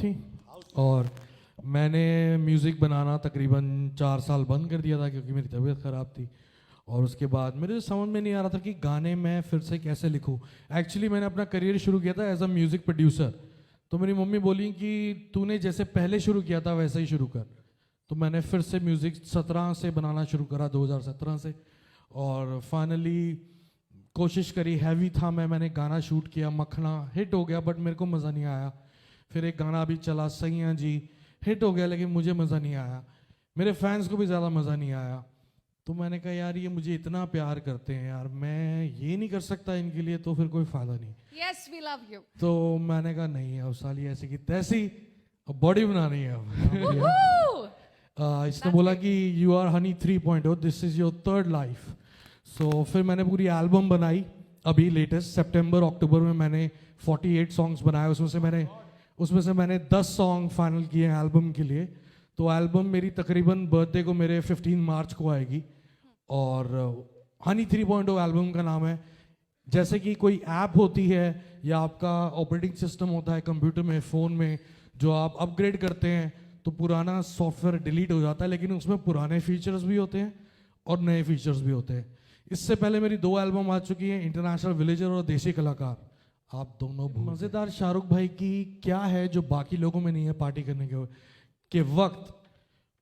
थी और मैंने म्यूज़िक बनाना तकरीबन 4 साल बंद कर दिया था क्योंकि मेरी तबीयत ख़राब थी। और उसके बाद मेरे समझ में नहीं आ रहा था कि गाने मैं फिर से कैसे लिखूं। एक्चुअली मैंने अपना करियर शुरू किया था एज अ म्यूज़िक प्रोड्यूसर। तो मेरी मम्मी बोली कि तूने जैसे पहले शुरू किया था वैसे ही शुरू कर। तो मैंने फिर से म्यूज़िक 17 से बनाना शुरू करा, 2017 से। और फाइनली कोशिश करी, हैवी था मैंने गाना शूट किया, मखना हिट हो गया बट मेरे को मज़ा नहीं आया। फिर एक गाना भी चला सैया जी, हिट हो गया लेकिन मुझे मज़ा नहीं आया, मेरे फैंस को भी ज़्यादा मज़ा नहीं आया। तो मैंने कहा यार ये मुझे इतना प्यार करते हैं यार, मैं ये नहीं कर सकता इनके लिए तो फिर कोई फ़ायदा नहीं। Yes, we love you. तो मैंने कहा नहीं अब साली ऐसी की तैसी, अब बॉडी बनानी है अब। Woohoo! इसने बोला कि you are Honey 3.0, this is your third life. So फिर मैंने पूरी एल्बम बनाई। अभी लेटेस्ट सितंबर अक्टूबर में मैंने 48 सॉन्ग्स बनाए। उसमें से मैंने 10 सॉन्ग फाइनल किए हैं एल्बम के लिए। तो एल्बम मेरी तकरीबन बर्थडे को मेरे 15 मार्च को आएगी। और हनी 3.0 एल्बम का नाम है। जैसे कि कोई ऐप होती है या आपका ऑपरेटिंग सिस्टम होता है कंप्यूटर में, फ़ोन में, जो आप अपग्रेड करते हैं तो पुराना सॉफ्टवेयर डिलीट हो जाता है, लेकिन उसमें पुराने फीचर्स भी होते हैं और नए फीचर्स भी होते हैं। इससे पहले मेरी 2 एल्बम आ चुकी हैं, इंटरनेशनल विलेजर और देसी कलाकार। आप दोनों मज़ेदार शाहरुख भाई की क्या है जो बाकी लोगों में नहीं है पार्टी करने के वक्त।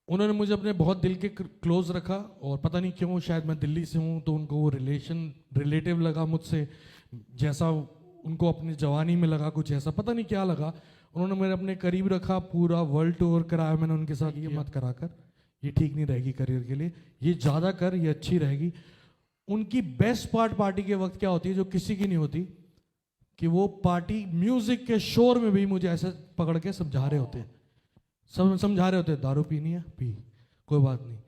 उन्होंने मुझे अपने बहुत दिल के क्लोज रखा और पता नहीं क्यों, शायद मैं दिल्ली से हूँ तो उनको वो रिलेटिव लगा मुझसे, जैसा उनको अपनी जवानी में लगा कुछ ऐसा, पता नहीं क्या लगा। उन्होंने मेरे अपने करीब रखा, पूरा वर्ल्ड टूर कराया मैंने उनके साथ। ये मत करा कर, ये ठीक नहीं रहेगी करियर के लिए, ये ज़्यादा कर, ये अच्छी रहेगी। उनकी बेस्ट पार्ट पार्टी के वक्त क्या होती है जो किसी की नहीं होती, कि वो पार्टी म्यूजिक के शोर में भी मुझे ऐसे पकड़ के समझा रहे होते हैं, समझा रहे होते हैं, दारू पीनी है पी, कोई बात नहीं,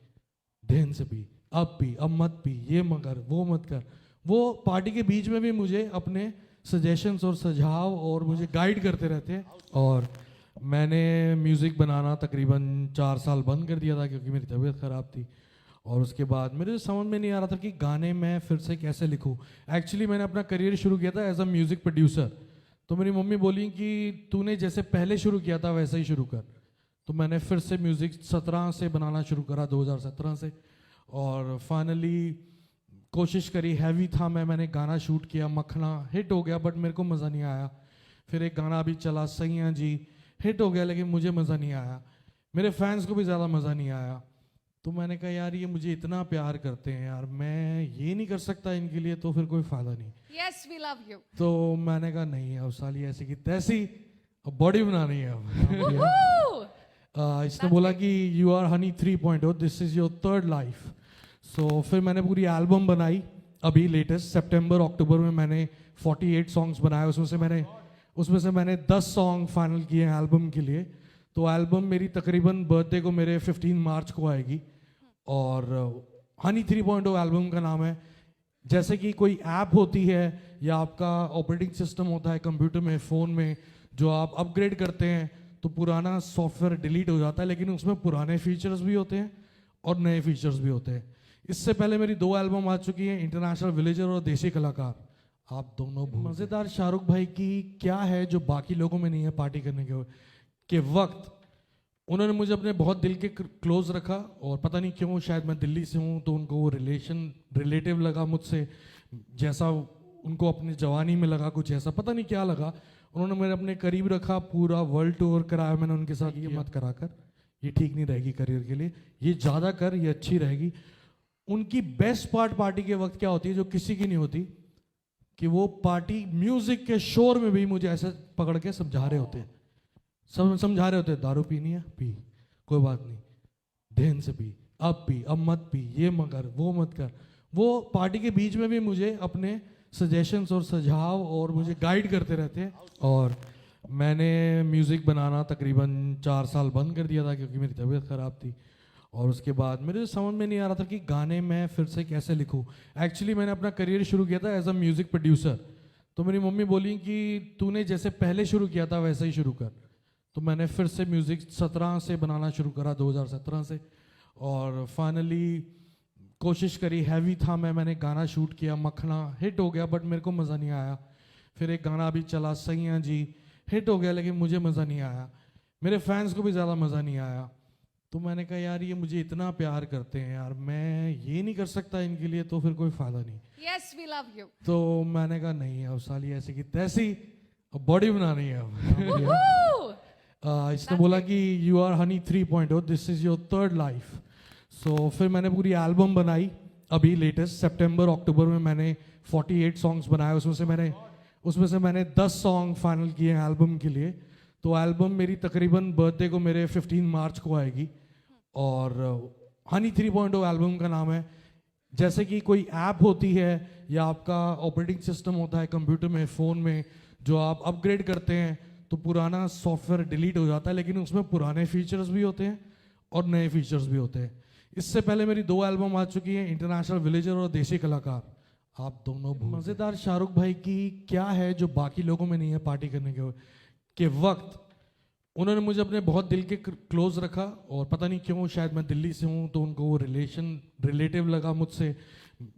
ध्यान से पी, अब पी, अब मत पी, ये मत कर, वो मत कर। वो पार्टी के बीच में भी मुझे अपने सजेशंस और सुझाव और मुझे गाइड करते रहते हैं। और मैंने म्यूज़िक बनाना तकरीबन 4 साल बंद कर दिया था क्योंकि मेरी तबीयत ख़राब थी। और उसके बाद मेरे समझ में नहीं आ रहा था कि गाने मैं फिर से कैसे लिखूं। एक्चुअली मैंने अपना करियर शुरू किया था एज अ म्यूज़िक प्रोड्यूसर। तो मेरी मम्मी बोली कि तूने जैसे पहले शुरू किया था वैसे ही शुरू कर। तो मैंने फिर से म्यूज़िक 17 से बनाना शुरू करा, 2017 से। और फाइनली कोशिश करी, हैवी था मैंने गाना शूट किया, मखना हिट हो गया बट मेरे को मज़ा नहीं आया। फिर एक गाना भी चला सैया जी, हिट हो गया लेकिन मुझे मज़ा नहीं आया, मेरे फैंस को भी ज़्यादा मज़ा नहीं आया। तो मैंने कहा यार ये मुझे इतना प्यार करते हैं यार, मैं ये नहीं कर सकता इनके लिए तो फिर कोई फ़ायदा नहीं। Yes, we love you. तो मैंने कहा नहीं अब साली ऐसी की तैसी, अब बॉडी बनानी है अब। Woohoo! इसने बोला कि you are Honey 3.0, this is your third life. So फिर मैंने पूरी एल्बम बनाई। अभी लेटेस्ट सितंबर अक्टूबर में मैंने 48 सॉन्ग्स बनाए। उसमें से मैंने 10 सॉन्ग फाइनल किए हैं एल्बम के लिए। तो एल्बम मेरी तकरीबन बर्थडे को मेरे 15 मार्च को आएगी। और हनी 3.0 एल्बम का नाम है। जैसे कि कोई ऐप होती है या आपका ऑपरेटिंग सिस्टम होता है कंप्यूटर में, फ़ोन में, जो आप अपग्रेड करते हैं तो पुराना सॉफ्टवेयर डिलीट हो जाता है, लेकिन उसमें पुराने फीचर्स भी होते हैं और नए फीचर्स भी होते हैं। इससे पहले मेरी 2 एल्बम आ चुकी हैं, इंटरनेशनल विलेजर और देसी कलाकार। आप दोनों मज़ेदार शाहरुख भाई की क्या है जो बाकी लोगों में नहीं है पार्टी करने के वक्त। उन्होंने मुझे अपने बहुत दिल के क्लोज रखा और पता नहीं क्यों, शायद मैं दिल्ली से हूँ तो उनको वो रिलेटिव लगा मुझसे, जैसा उनको अपनी जवानी में लगा कुछ ऐसा, पता नहीं क्या लगा। उन्होंने मेरे अपने करीब रखा, पूरा वर्ल्ड टूर कराया मैंने उनके साथ। ये मत करा कर, ये ठीक नहीं रहेगी करियर के लिए, ये ज़्यादा कर, ये अच्छी रहेगी। उनकी बेस्ट पार्ट पार्टी के वक्त क्या होती है जो किसी की नहीं होती, कि वो पार्टी म्यूजिक के शोर में भी मुझे ऐसे पकड़ के समझा रहे होते हैं, समझा रहे होते हैं, दारू पीनी है पी, कोई बात नहीं, ध्यान से पी, अब पी, अब मत पी, ये मत कर, वो मत कर। वो पार्टी के बीच में भी मुझे अपने सजेशंस और सुझाव और मुझे गाइड करते रहते हैं। और मैंने म्यूज़िक बनाना तकरीबन 4 साल बंद कर दिया था क्योंकि मेरी तबीयत ख़राब थी। और उसके बाद मेरे समझ में नहीं आ रहा था कि गाने मैं फिर से कैसे लिखूं। एक्चुअली मैंने अपना करियर शुरू किया था एज अ म्यूज़िक प्रोड्यूसर। तो मेरी मम्मी बोली कि तूने जैसे पहले शुरू किया था वैसे ही शुरू कर। तो मैंने फिर से म्यूज़िक 17 से बनाना शुरू करा, 2017 से। और फाइनली कोशिश करी, हैवी था मैंने गाना शूट किया, मखना हिट हो गया बट मेरे को मज़ा नहीं आया। फिर एक गाना भी चला सैया जी, हिट हो गया लेकिन मुझे मज़ा नहीं आया, मेरे फैंस को भी ज़्यादा मज़ा नहीं आया। तो मैंने कहा यार ये मुझे इतना प्यार करते हैं यार, मैं ये नहीं कर सकता इनके लिए, तो फिर कोई फ़ायदा नहीं। Yes, we love you. तो मैंने कहा नहीं, अब साली ऐसी की तैसी, अब बॉडी बनानी है अब। Woohoo! इसने बोला कि you are Honey 3.0, this is your third life. So फिर मैंने पूरी एल्बम बनाई अभी लेटेस्ट सितंबर अक्टूबर में मैंने 48 सॉन्ग्स बनाए। उसमें से मैंने 10 सॉन्ग फाइनल किए हैं एल्बम के लिए। तो एल्बम मेरी तकरीबन बर्थडे को मेरे 15 मार्च को आएगी। और हनी 3.0 एल्बम का नाम है। जैसे कि कोई ऐप होती है या आपका ऑपरेटिंग सिस्टम होता है कंप्यूटर में, फ़ोन में, जो आप अपग्रेड करते हैं तो पुराना सॉफ्टवेयर डिलीट हो जाता है, लेकिन उसमें पुराने फीचर्स भी होते हैं और नए फीचर्स भी होते हैं। इससे पहले मेरी 2 एल्बम आ चुकी हैं, इंटरनेशनल विलेजर और देसी कलाकार। आप दोनों मज़ेदार शाहरुख भाई की क्या है जो बाकी लोगों में नहीं है पार्टी करने के वक्त। उन्होंने मुझे अपने बहुत दिल के क्लोज रखा, और पता नहीं क्यों, शायद मैं दिल्ली से हूँ तो उनको वो रिलेटिव लगा मुझसे,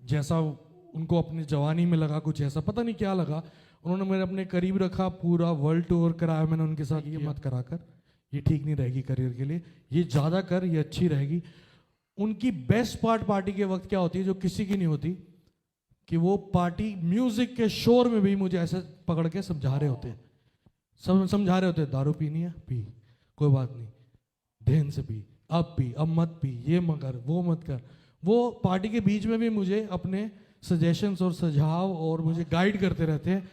जैसा उनको अपनी जवानी में लगा कुछ ऐसा, पता नहीं क्या लगा। उन्होंने मेरे अपने करीब रखा, पूरा वर्ल्ड टूर कराया मैंने उनके साथ। ये मत करा कर, ये ठीक नहीं रहेगी करियर के लिए, ये ज़्यादा कर, ये अच्छी रहेगी। उनकी बेस्ट पार्ट पार्टी के वक्त क्या होती है जो किसी की नहीं होती, कि वो पार्टी म्यूजिक के शोर में भी मुझे ऐसे पकड़ के समझा रहे होते, समझा रहे होते, दारू पीनी है पी, कोई बात नहीं, ध्यान से पी, अब पी, अब मत पी, ये मत कर, वो मत कर। वो पार्टी के बीच में भी मुझे अपने सजेशंस और सुझाव और मुझे गाइड करते रहते हैं।